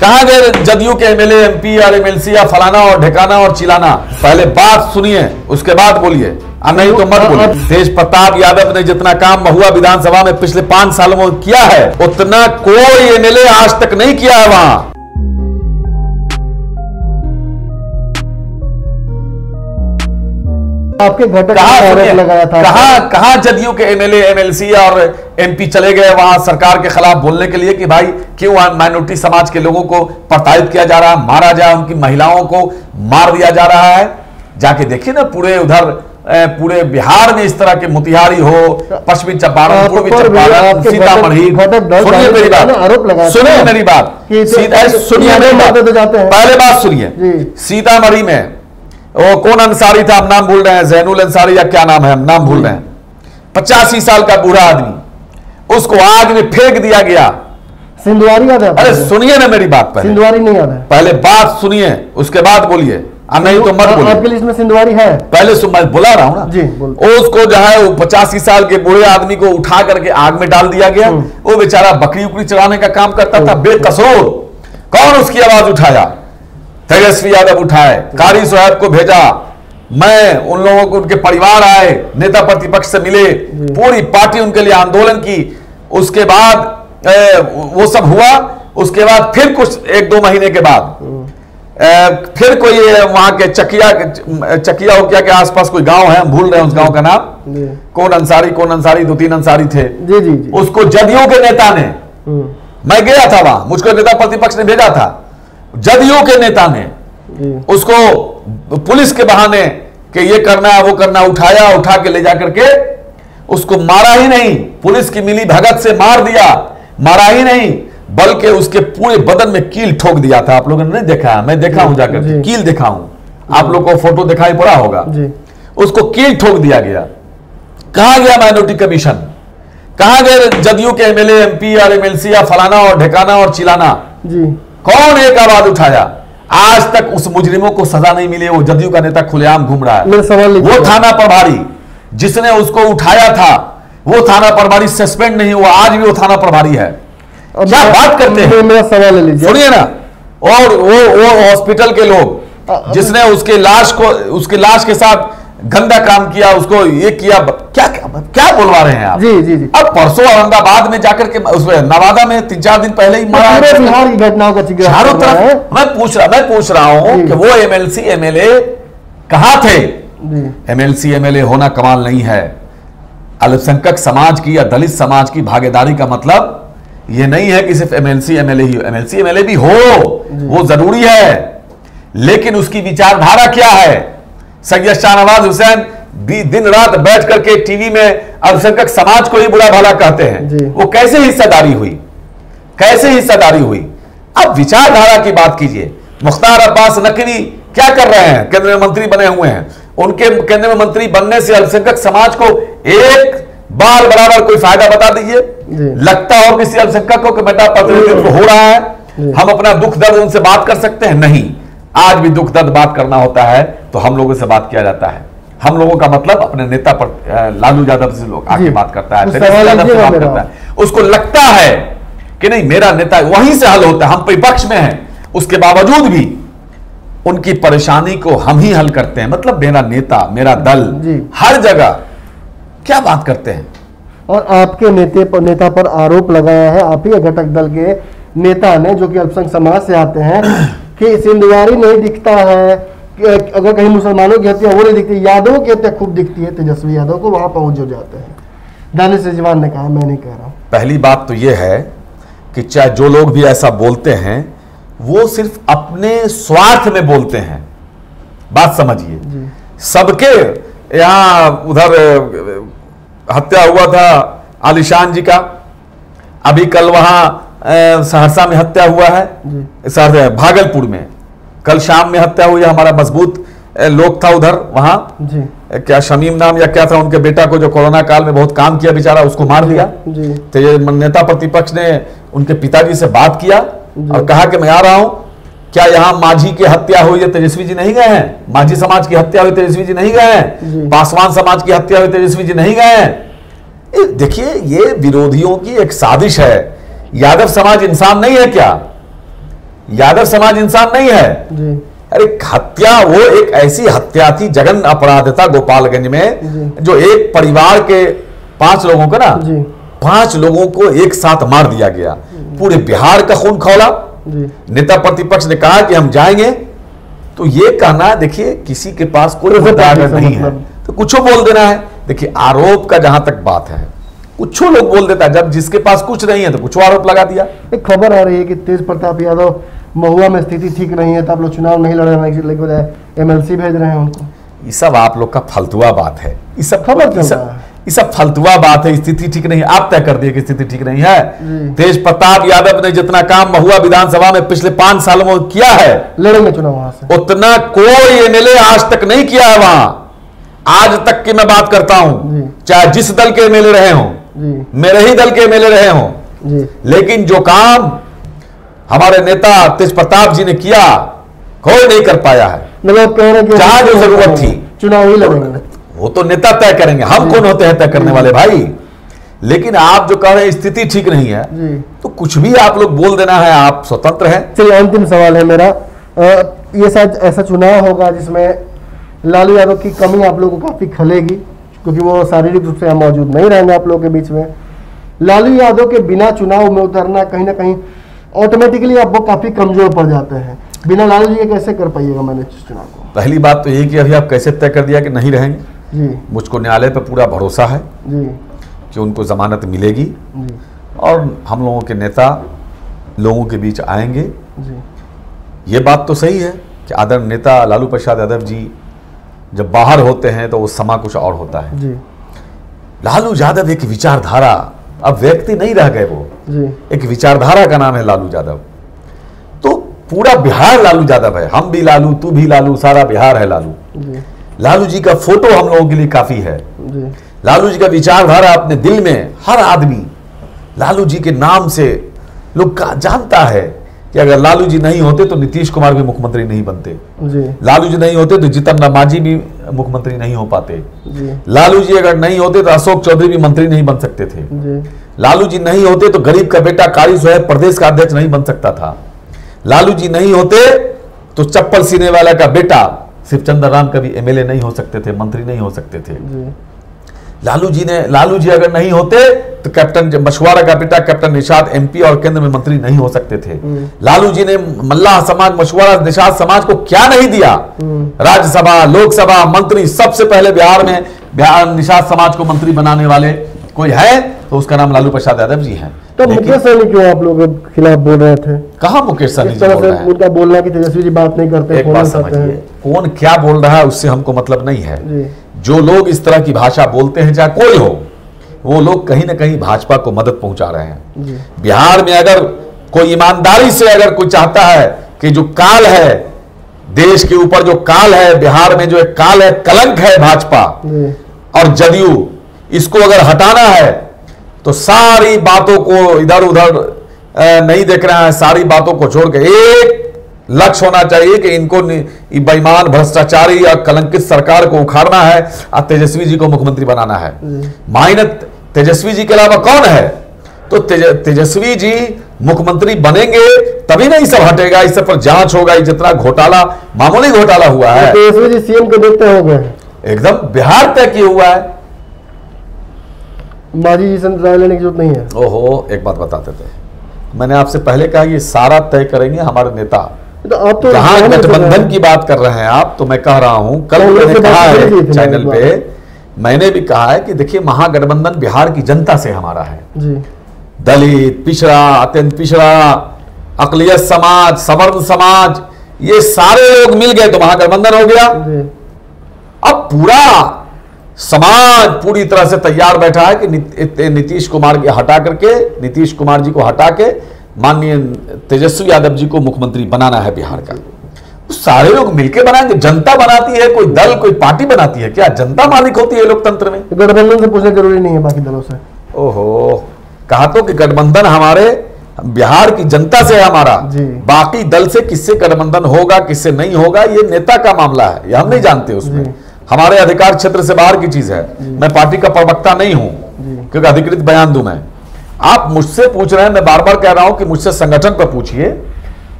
कहां गए जदयू के एमएलए, एमपी और एमएलसी या फलाना और ढिकाना और चिलाना? पहले बात सुनिए, उसके बाद बोलिए, नहीं तो मत बोलिए। तेज प्रताप यादव ने जितना काम महुआ विधानसभा में पिछले 5 सालों में किया है, उतना कोई एमएलए आज तक नहीं किया है वहां। आपके घटक लगाया था, कहां जदयू के एमएलए, एमएलसी और एमपी चले गए वहां सरकार के खिलाफ बोलने के लिए कि भाई क्यों माइनॉरिटी समाज के लोगों को प्रताड़ित किया जा रहा है, मारा जा, उनकी महिलाओं को मार दिया जा रहा है। जाके देखिए ना, पूरे उधर पूरे बिहार में इस तरह के मोतिहारी हो, पश्चिमी चंपारण, पूर्वी चंपारण, सीतामढ़ी, सुनिए मेरी बात, सुनिए मेरी बात, सुनिए मेरी बात, पहले बात सुनिए। सीतामढ़ी में वो कौन अंसारी था, हम नाम भूल रहे हैं, जैनुल अंसारी या क्या नाम है, हम नाम भूल रहे हैं, 85 साल का बूढ़ा आदमी, उसको आग में फेंक दिया गया। सिंधुआरी याद है? अरे सुनिए ना मेरी बात, पहले सिंधुआरी नहीं याद है? पहले बात सुनिए, उसके बाद बोलिए, नहीं तो मत बोलिए। आपके लिस्ट में सिंधुआरी है? पहले मैं बुला रहा हूं ना जी। उसको जो है 85 साल के बूढ़े आदमी को उठा करके आग में डाल दिया गया। वो बेचारा बकरी उकरी चढ़ाने का काम करता था, बेकसूर। कौन उसकी आवाज उठाया? तेजस्वी यादव उठाए, कारी साहब को भेजा, मैं उन लोगों को, उनके परिवार आए, नेता प्रतिपक्ष से मिले, पूरी पार्टी उनके लिए आंदोलन की। उसके बाद वो सब हुआ। उसके बाद फिर कुछ 1-2 महीने के बाद फिर कोई वहां के चकिया उकिया के आसपास कोई गांव है, हम भूल रहे हैं उस गांव का नाम, कौन अंसारी 2-3 अंसारी थे जी। उसको जदयू के नेता ने, मैं गया था वहां, मुझको नेता प्रतिपक्ष ने भेजा था, जदयू के नेता ने उसको पुलिस के बहाने कि ये करना है वो करना, उठा के ले जाकर के उसको मारा ही नहीं, पुलिस की मिली भगत से मार दिया। मारा ही नहीं बल्कि उसके पूरे बदन में कील ठोक दिया था। आप लोगों ने नहीं देखा, मैं देखा हूं जाकर, कील देखा हूं, आप लोग को फोटो दिखाई पड़ा होगा, उसको कील ठोक दिया गया। कहां गया माइनॉरिटी कमीशन? कहां गए जदयू के एमएलए, एमपी और एमएलसी या फलाना और ढिकाना और चिलाना? कौन एक आवाज उठाया? आज तक उस मुजरिमों को सजा नहीं मिली। वो जदयू का नेता खुलेआम घूम रहा है। वो थाना प्रभारी जिसने उसको उठाया था, वो थाना प्रभारी सस्पेंड नहीं हुआ, आज भी वो थाना प्रभारी है। क्या बात करते हैं? मेरा सवाल ले लीजिए, सुनिए ना। और वो हॉस्पिटल के लोग जिसने उसके लाश के साथ गंदा काम किया, उसको ये किया, क्या बोलवा रहे हैं आप? जी। अब परसों औरंगाबाद में जाकर के उसमें नवादा में 3-4 दिन पहले ही मरा है। बिहार की घटनाओं का जिक्र चारों तरफ मैं पूछ रहा हूं कि वो एमएलसी एमएलए कहां थे? एमएलसी एमएलए होना कमाल नहीं है। अल्पसंख्यक समाज की या दलित समाज की भागीदारी का मतलब ये नहीं है कि सिर्फ एमएलसी एमएलए ही हो। एमएलसी एमएलए भी हो, वो जरूरी है, लेकिन उसकी विचारधारा क्या है? सैयद शाहनवाज हुसैन भी दिन रात बैठ करके टीवी में अल्पसंख्यक समाज को ही बुरा भला कहते हैं। वो कैसे हिस्सेदारी हुई? कैसे हिस्सेदारी हुई? अब विचारधारा की बात कीजिए। मुख्तार अब्बास नकवी क्या कर रहे हैं? केंद्रीय मंत्री बने हुए हैं। उनके केंद्रीय मंत्री बनने से अल्पसंख्यक समाज को एक बार बराबर कोई फायदा बता दीजिए। लगता हो किसी अल्पसंख्यक को कि बेटा प्रतिनिधित्व हो रहा है, हम अपना दुख दर्द उनसे बात कर सकते हैं? नहीं। आज भी दुख दर्द बात करना होता है तो हम लोगों से बात किया जाता है। हम लोगों का मतलब अपने नेता पर, लालू यादव से लोग आके बात करता है, बात करता है, उसको लगता है कि नहीं मेरा नेता, वहीं से हल होता है। हम विपक्ष में हैं, उसके बावजूद भी उनकी परेशानी को हम ही हल करते हैं। मतलब मेरा नेता, मेरा दल हर जगह क्या बात करते हैं। और आपके नेता पर आरोप लगाया है, आप ही घटक दल के नेता ने, जो कि अल्पसंख्यक समाज से आते हैं, कि सिंधुआरी नहीं दिखता है, अगर कहीं मुसलमानों की हत्या वो नहीं दिखती, यादवों की हत्या खूब दिखती है। तेजस्वी यादव को वहां पहुंच जो जाते हैं। दानिश रिजवान ने कहा, मैं नहीं कह रहा हूं। पहली बात तो यह है कि चाहे जो लोग भी ऐसा बोलते हैं वो सिर्फ अपने स्वार्थ में बोलते हैं। बात समझिए, सबके यहां उधर हत्या हुआ था आलिशान जी का, अभी कल वहां सहरसा में हत्या हुआ है, भागलपुर में कल शाम में हत्या हुई है। हमारा मजबूत लोग था उधर, वहां क्या शमीम नाम या क्या था उनके बेटा को, जो कोरोना काल में बहुत काम किया बेचारा, उसको मार दिया। तो ये नेता प्रतिपक्ष ने उनके पिताजी से बात किया और कहा कि मैं आ रहा हूं। क्या यहां माझी की हत्या हुई है, तेजस्वी जी नहीं गए हैं? माझी समाज की हत्या हुई, तेजस्वी जी नहीं गए हैं? पासवान समाज की हत्या हुई, तेजस्वी जी नहीं गए हैं? देखिए, ये विरोधियों की एक साजिश है। यादव समाज इंसान नहीं है क्या? यादव समाज इंसान नहीं है जी। अरे हत्या, वो एक ऐसी हत्या थी, जघन्य अपराध था गोपालगंज में, जो एक परिवार के 5 लोगों को ना, 5 लोगों को एक साथ मार दिया गया। पूरे बिहार का खून खौला। नेता प्रतिपक्ष ने कहा कि हम जाएंगे, तो ये कहना, देखिए किसी के पास कोई मुद्दा नहीं है तो कुछ बोल देना है। देखिए आरोप का जहां तक बात है, कुछ लोग बोल देता है, जब जिसके पास कुछ नहीं है तो कुछ आरोप लगा दिया। एक खबर आ रही है कि तेज प्रताप यादव महुआ में स्थिति ठीक नहीं है, तो आप लोग चुनाव नहीं लड़ने के बजाय MLC भेज रहे हैं उनको। ये सब आप लोग का फालतुआ बात है, ये सब खबर ये सब फालतुआ बात है। स्थिति ठीक नहीं है, आप तय कर दिए कि स्थिति ठीक नहीं है। तेज प्रताप यादव ने जितना काम महुआ विधानसभा में पिछले 5 सालों में किया है, लड़ेंगे चुनाव वहां से, उतना कोई MLA आज तक नहीं किया है वहां। आज तक की मैं बात करता हूं, चाहे जिस दल के MLA रहे हों, मेरे ही दल के MLA रहे हों, लेकिन जो काम हमारे नेता तेज प्रताप जी ने किया, कोई नहीं कर पाया है। मतलब कह रहे हैं कि जहां जो जरूरत थी चुनाव ही लड़ेंगे, वो तो नेता तय करेंगे, हम कौन होते हैं तय करने वाले भाई। लेकिन आप जो कह रहे हैं स्थिति ठीक नहीं है, तो कुछ भी आप लोग बोल देना है, आप स्वतंत्र हैं। चलिए अंतिम सवाल है मेरा, ये शायद ऐसा चुनाव होगा जिसमें लालू यादव की कमी आप लोगों को काफी खलेगी, क्योंकि वो शारीरिक रूप से मौजूद नहीं रहेंगे आप लोगों के बीच में। लालू यादव के बिना चुनाव में उतरना कहीं ना कहीं ऑटोमेटिकली आप वो काफी कमजोर पड़ जाते हैं। बिना लालू जी के कैसे कर पाइएगा मैंने चुनाव को? पहली बात तो यही कि अभी आप कैसे तय कर दिया कि नहीं रहेंगे जी। मुझको न्यायालय पर पूरा भरोसा है जी कि उनको जमानत मिलेगी जी। और हम लोगों के नेता लोगों के बीच आएंगे जी। ये बात तो सही है कि आदरणीय नेता लालू प्रसाद यादव जी जब बाहर होते हैं तो वो समा कुछ और होता है जी। लालू यादव एक विचारधारा, अब व्यक्ति नहीं रह गए, वो जी। एक विचारधारा का नाम है लालू यादव। तो पूरा बिहार लालू यादव है, हम भी लालू, तू भी लालू, सारा बिहार है लालू जी। लालू जी का फोटो हम लोगों के लिए काफी है जी। लालू जी का विचारधारा अपने दिल में हर आदमी लालू जी के नाम से लोग जानता है कि अगर लालू जी नहीं होते तो नीतीश कुमार भी मुख्यमंत्री नहीं बनते जी। लालू जी नहीं होते तो जीतन राम मांझी भी मुख्यमंत्री नहीं हो पाते जी। लालू जी अगर नहीं होते तो अशोक चौधरी भी मंत्री नहीं बन सकते थे जी। लालू जी नहीं होते तो गरीब का बेटा कारी सोहेब प्रदेश का अध्यक्ष नहीं बन सकता था लालू जी नहीं होते तो चप्पल सीने वाला का बेटा शिवचंद्र राम कभी MLA नहीं हो सकते थे, मंत्री नहीं हो सकते थे। लालू जी अगर नहीं होते तो कैप्टन मछुआरा का बेटा कैप्टन निषाद MP और केंद्र में मंत्री नहीं हो सकते थे। लालू जी ने मल्लाह समाज, मछुआरा निषाद समाज को क्या नहीं दिया, राज्यसभा, लोकसभा, मंत्री। सबसे पहले बिहार में निषाद समाज को मंत्री बनाने वाले कोई है तो उसका नाम लालू प्रसाद यादव जी हैं। तो मुकेश सहनी क्यों आप लोगों के खिलाफ बोल रहे थे? कहा मुकेश सहनी जी बोल रहे हैं? उनका बोलना है कि तेजस्वी जी बात नहीं करते। एक बात समझिए, कौन क्या बोल रहा है उससे हमको मतलब नहीं है जी। जो लोग इस तरह की भाषा बोलते हैं, चाहे कोई हो, वो लोग कहीं ना कहीं भाजपा को मदद पहुंचा रहे हैं जी। बिहार में अगर कोई ईमानदारी से अगर कोई चाहता है कि जो काल है देश के ऊपर, जो काल है बिहार में, जो एक काल है, कलंक है भाजपा और जदयू, इसको अगर हटाना है तो सारी बातों को इधर उधर नहीं देख रहा है, सारी बातों को छोड़ के एक लक्ष्य होना चाहिए कि इनको बेईमान, भ्रष्टाचारी या कलंकित सरकार को उखाड़ना है और तेजस्वी जी को मुख्यमंत्री बनाना है। माइनत तेजस्वी जी के अलावा कौन है? तो तेजस्वी जी मुख्यमंत्री बनेंगे तभी नहीं सब हटेगा, इस सब पर जांच होगा। जितना घोटाला, मामूली घोटाला हुआ है, तेजस्वी जी CM को देखते हो गए, एकदम बिहार तय किया हुआ है। मांझी जी से राय लेने की जरूरत नहीं है। ओहो, एक बात बताते थे, मैंने आपसे पहले कहा ये सारा तय करेंगे हमारे नेता। तो आप तो जहां गठबंधन की बात कर रहे हैं आप, तो मैं कह रहा हूं, कल मैंने कहा है चैनल पे, मैंने भी कहा है कि देखिए महागठबंधन बिहार की जनता से हमारा है जी। दलित, पिछड़ा, अत्यंत पिछड़ा, अकलियत समाज, सवर्ण समाज, ये सारे लोग मिल गए तो महागठबंधन हो गया। अब पूरा समाज पूरी तरह से तैयार बैठा है कि नीतीश कुमार को हटा करके, नीतीश कुमार जी को हटा के माननीय तेजस्वी यादव जी को मुख्यमंत्री बनाना है बिहार का। सारे लोग मिलकर बनाएंगे। जनता बनाती है, कोई दल, कोई पार्टी बनाती है क्या? जनता मालिक होती है लोकतंत्र में। गठबंधन से पूछना जरूरी नहीं है बाकी दलों से। ओहो, कहा तो कि गठबंधन हमारे बिहार की जनता से है हमारा, बाकी दल से किससे गठबंधन होगा किससे नहीं होगा ये नेता का मामला है, ये हम नहीं जानते। उसमें हमारे अधिकार क्षेत्र से बाहर की चीज है। मैं पार्टी का प्रवक्ता नहीं हूं क्योंकि अधिकृत बयान दूं मैं। आप मुझसे पूछ रहे हैं, मैं बार बार कह रहा हूं कि मुझसे संगठन पर पूछिए।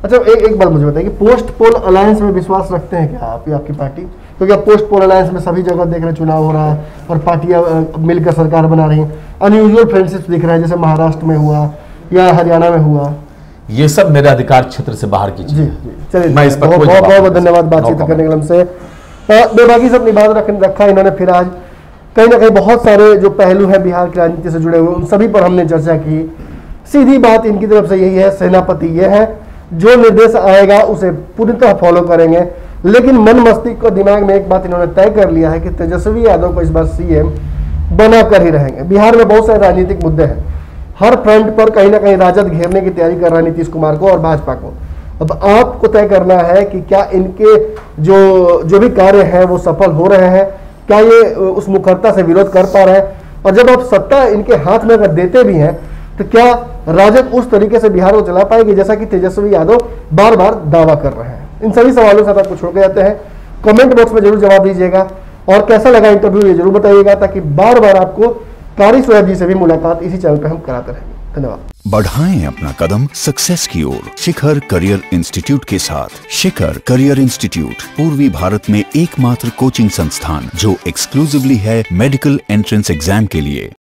अच्छा, एक बात मुझे बताइए कि पोस्ट पोल अलायंस में विश्वास रखते हैं क्या आप या आपकी पार्टी? क्योंकि अब पोस्ट पोल अलायंस में सभी जगह देख रहे हैं चुनाव हो रहा है और पार्टियां मिलकर सरकार बना रही हैं, अनयूजुअल फ्रेंडशिप दिख रहा है, जैसे महाराष्ट्र में हुआ या हरियाणा में हुआ। ये सब मेरे अधिकार क्षेत्र से बाहर की चीज। चलिए, मैं इस पर बहुत बहुत धन्यवाद बातचीत करने के लिए हमसे। बेबाकी से अपनी बात रखा इन्होंने। फिर आज कहीं ना कहीं बहुत सारे जो पहलू हैं बिहार की राजनीति से जुड़े हुए, उन सभी पर हमने चर्चा की। सीधी बात इनकी तरफ से यही है, सेनापति ये है, जो निर्देश आएगा उसे पूरी तरह फॉलो करेंगे। लेकिन मन मस्तिष्क और दिमाग में एक बात इन्होंने तय कर लिया है कि तेजस्वी यादव को इस बार सीएम बनाकर ही रहेंगे। बिहार में बहुत सारे राजनीतिक मुद्दे हैं, हर फ्रंट पर कहीं ना कहीं राजद घेरने की तैयारी कर रहा है नीतीश कुमार को और भाजपा को। अब आपको तय करना है कि क्या इनके जो भी कार्य हैं वो सफल हो रहे हैं, क्या ये उस मुखरता से विरोध कर पा रहे हैं, और जब आप सत्ता इनके हाथ में अगर देते भी हैं तो क्या राजद उस तरीके से बिहार को चला पाएगी जैसा कि तेजस्वी यादव बार बार दावा कर रहे हैं? इन सभी सवालों से आपको छोड़ के जाते हैं। कमेंट बॉक्स में जरूर जवाब दीजिएगा और कैसा लगा इंटरव्यू ये जरूर बताइएगा, ताकि बार बार आपको कारी सोयाब जी से भी मुलाकात इसी चैनल पर हम कराते रहेंगे। धन्यवाद। बढ़ाएं अपना कदम सक्सेस की ओर शिखर करियर इंस्टीट्यूट के साथ। शिखर करियर इंस्टीट्यूट पूर्वी भारत में एकमात्र कोचिंग संस्थान जो एक्सक्लूसिवली है मेडिकल एंट्रेंस एग्जाम के लिए।